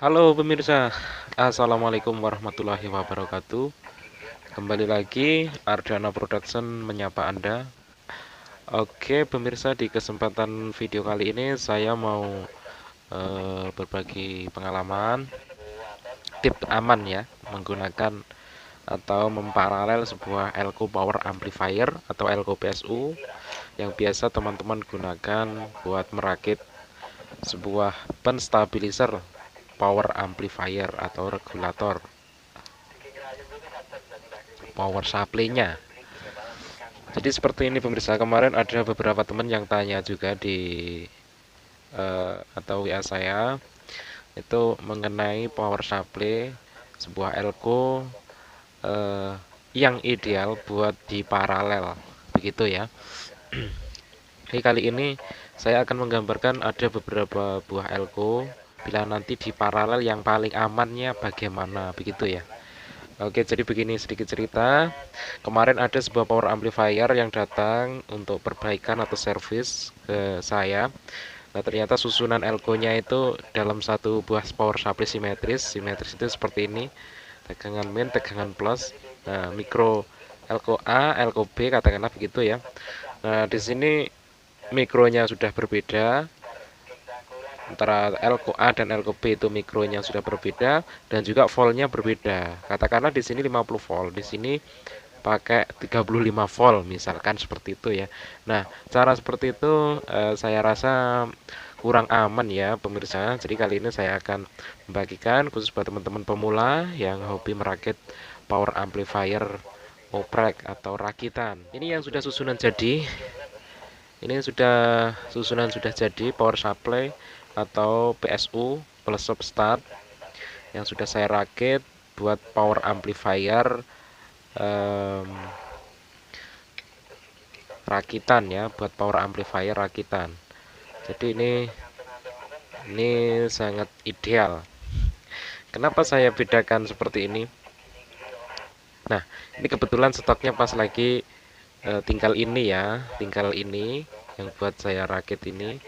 Halo pemirsa, Assalamualaikum warahmatullahi wabarakatuh. Kembali lagi, Ardana Production menyapa Anda. Oke pemirsa, di kesempatan video kali ini saya mau berbagi pengalaman, tips aman ya, menggunakan atau memparalel sebuah elko power amplifier atau elko PSU yang biasa teman-teman gunakan buat merakit sebuah penstabilizer power amplifier atau regulator power supply-nya. Jadi seperti ini pemirsa, kemarin ada beberapa teman yang tanya juga di atau WA saya itu mengenai power supply sebuah elko eh, yang ideal buat di paralel, begitu ya. Jadi kali ini saya akan menggambarkan ada beberapa buah elko bila nanti di paralel yang paling amannya bagaimana, begitu ya. Oke, jadi begini sedikit cerita. Kemarin ada sebuah power amplifier yang datang untuk perbaikan atau servis ke saya. Nah, ternyata susunan elko-nya itu dalam satu buah power supply simetris. Simetris itu seperti ini. Tegangan min, tegangan plus. Nah, mikro elko A, elko B katakanlah begitu ya. Nah, di sini mikronya sudah berbeda, antara elko A dan elko B itu mikronya sudah berbeda dan juga voltnya berbeda. Katakanlah di sini 50 volt, di sini pakai 35 volt misalkan seperti itu ya. Nah, cara seperti itu saya rasa kurang aman ya pemirsa. Jadi kali ini saya akan membagikan khusus buat teman-teman pemula yang hobi merakit power amplifier oprek atau rakitan. Ini yang sudah susunan jadi. Ini sudah jadi power supply atau PSU plus substart yang sudah saya rakit buat power amplifier em, rakitan ya, buat power amplifier rakitan. Jadi ini sangat ideal. Kenapa saya bedakan seperti ini? Nah, ini kebetulan stoknya pas lagi tinggal ini ya, tinggal ini yang buat saya rakit ini.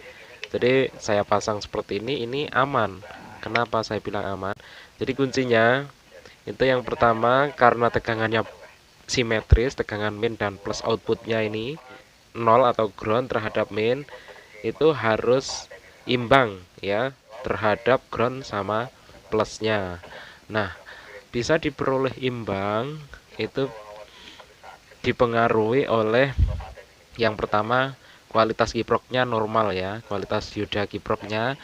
Jadi saya pasang seperti ini aman. Kenapa saya bilang aman? Jadi kuncinya itu yang pertama karena tegangannya simetris, tegangan min dan plus outputnya ini nol atau ground terhadap min itu harus imbang ya terhadap ground sama plusnya. Nah, bisa diperoleh imbang itu dipengaruhi oleh yang pertama kualitas kiproknya normal ya, kualitas dioda kiproknya.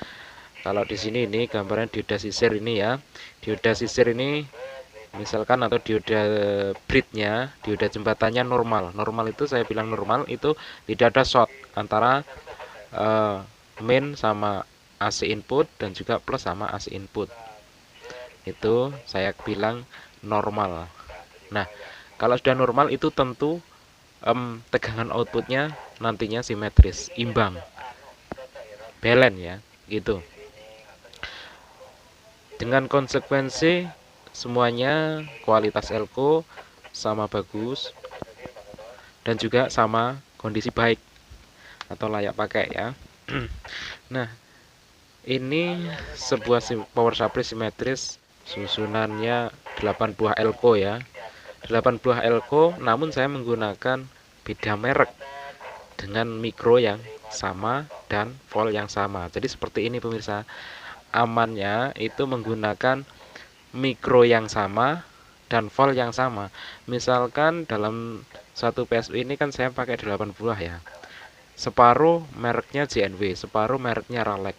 Kalau di sini ini gambaran dioda sisir ini ya. Dioda sisir ini misalkan atau dioda bridge-nya, dioda jembatannya normal. Normal itu saya bilang normal itu tidak ada short antara eh, main sama AC input dan juga plus sama AC input. Itu saya bilang normal. Nah, kalau sudah normal itu tentu tegangan outputnya nantinya simetris, imbang, balance ya, gitu. Dengan konsekuensi semuanya kualitas elko sama bagus dan juga sama kondisi baik atau layak pakai ya. Nah, ini sebuah power supply simetris susunannya 8 buah elko ya. 8 buah elko namun saya menggunakan beda merek dengan mikro yang sama dan volt yang sama. Jadi seperti ini pemirsa. Amannya itu menggunakan mikro yang sama dan volt yang sama. Misalkan dalam satu PSU ini kan saya pakai 8 buah ya. Separuh mereknya JNW, separuh mereknya Ralex.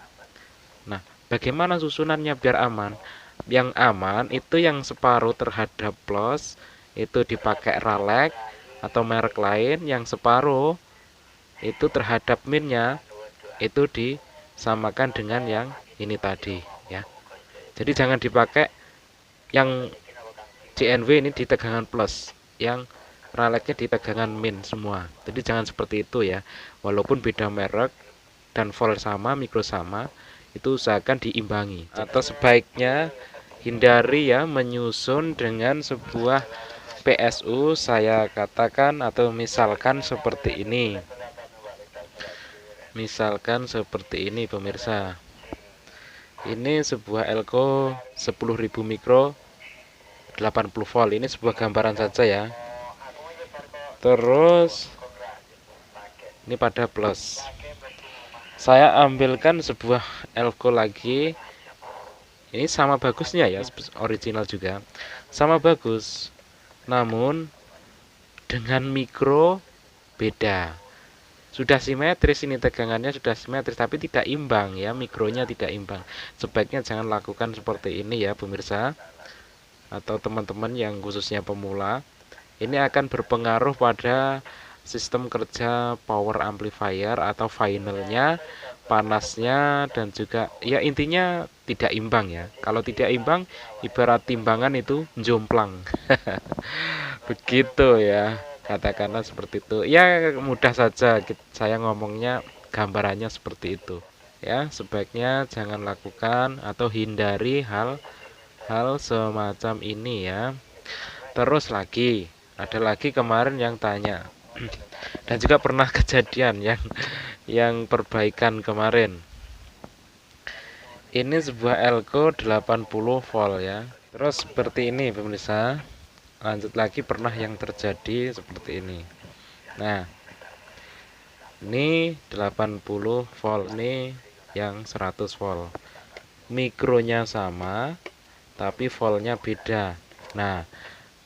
Nah, bagaimana susunannya biar aman? Yang aman itu yang separuh terhadap plus itu dipakai Ralex atau merek lain, yang separuh itu terhadap minnya itu disamakan dengan yang ini tadi ya. Jadi jangan dipakai yang CNW ini di tegangan plus, yang Ralexnya di tegangan min semua. Jadi jangan seperti itu ya. Walaupun beda merek dan volt sama, mikro sama, itu usahakan diimbangi. Atau sebaiknya hindari ya menyusun dengan sebuah PSU saya katakan atau misalkan seperti ini. Misalkan seperti ini pemirsa. Ini sebuah elko 10.000 mikro 80 volt. Ini sebuah gambaran saja ya. Terus ini pada plus. Saya ambilkan sebuah elko lagi. Ini sama bagusnya ya, original juga. Sama bagus. Namun dengan mikro beda. Sudah simetris, ini tegangannya sudah simetris tapi tidak imbang ya, mikronya tidak imbang. Sebaiknya jangan lakukan seperti ini ya pemirsa atau teman-teman yang khususnya pemula. Ini akan berpengaruh pada sistem kerja power amplifier atau finalnya, panasnya, dan juga ya intinya tidak imbang ya. Kalau tidak imbang ibarat timbangan itu jomplang. Begitu ya, katakanlah seperti itu ya, mudah saja saya ngomongnya, gambarannya seperti itu ya. Sebaiknya jangan lakukan atau hindari hal-hal semacam ini ya. Terus lagi ada lagi kemarin yang tanya dan juga pernah kejadian yang perbaikan kemarin. Ini sebuah elko 80 volt ya. Terus seperti ini pemirsa. Lanjut lagi pernah yang terjadi seperti ini. Nah, ini 80 volt, ini yang 100 volt. Mikronya sama, tapi voltnya beda. Nah,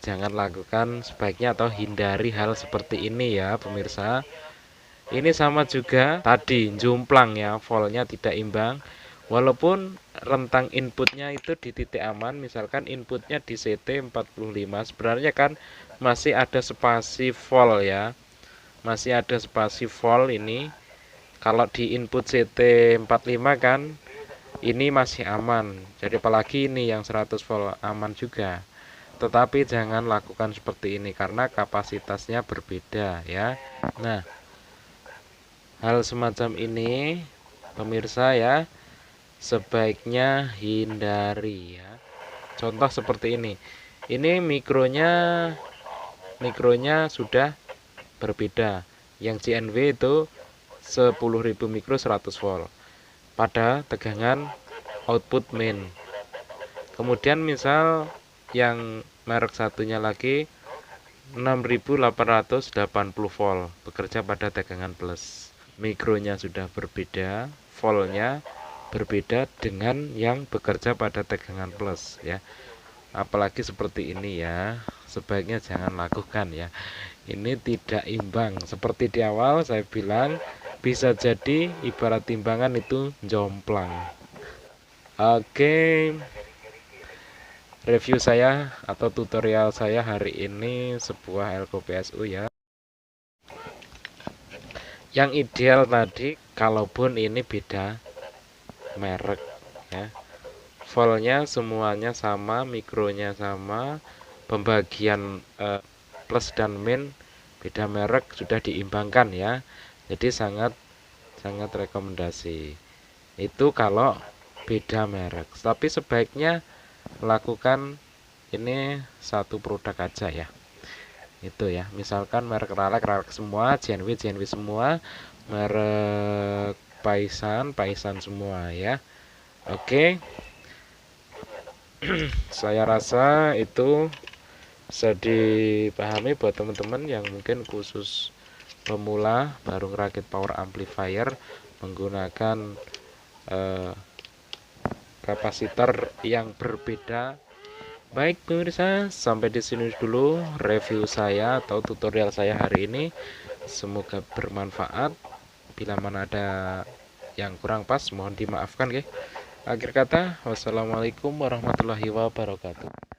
jangan lakukan sebaiknya atau hindari hal seperti ini ya pemirsa. Ini sama juga tadi jomplang ya, voltnya tidak imbang. Walaupun rentang inputnya itu di titik aman, misalkan inputnya di CT 45, sebenarnya kan masih ada spasi volt ya. Masih ada spasi volt ini. Kalau di input CT 45 kan ini masih aman. Jadi apalagi ini yang 100 volt aman juga. Tetapi jangan lakukan seperti ini karena kapasitasnya berbeda ya. Nah, hal semacam ini pemirsa ya sebaiknya hindari ya. Contoh seperti ini. Ini mikronya sudah berbeda. Yang CNW itu 10.000 mikro 100 volt pada tegangan output main. Kemudian misal yang merek satunya lagi 6.880 volt bekerja pada tegangan plus. Mikronya sudah berbeda, voltnya berbeda dengan yang bekerja pada tegangan plus ya. Apalagi seperti ini ya, sebaiknya jangan lakukan ya. Ini tidak imbang. Seperti di awal saya bilang, bisa jadi ibarat timbangan itu jomplang. Oke, review saya atau tutorial saya hari ini sebuah elko PSU ya. Yang ideal tadi kalaupun ini beda merek ya, voltnya semuanya sama, mikronya sama, pembagian plus dan min beda merek sudah diimbangkan ya. Jadi sangat rekomendasi itu kalau beda merek. Tapi sebaiknya lakukan ini satu produk aja ya. Itu ya, misalkan merek Ralex semua, JNW semua, merek Paisan semua ya. Oke, saya rasa itu bisa dipahami buat teman-teman yang mungkin khusus pemula baru ngerakit power amplifier menggunakan kapasitor yang berbeda. Baik pemirsa, sampai di sini dulu review saya atau tutorial saya hari ini. Semoga bermanfaat. Bila mana ada yang kurang pas mohon dimaafkan ya. Akhir kata, wassalamualaikum warahmatullahi wabarakatuh.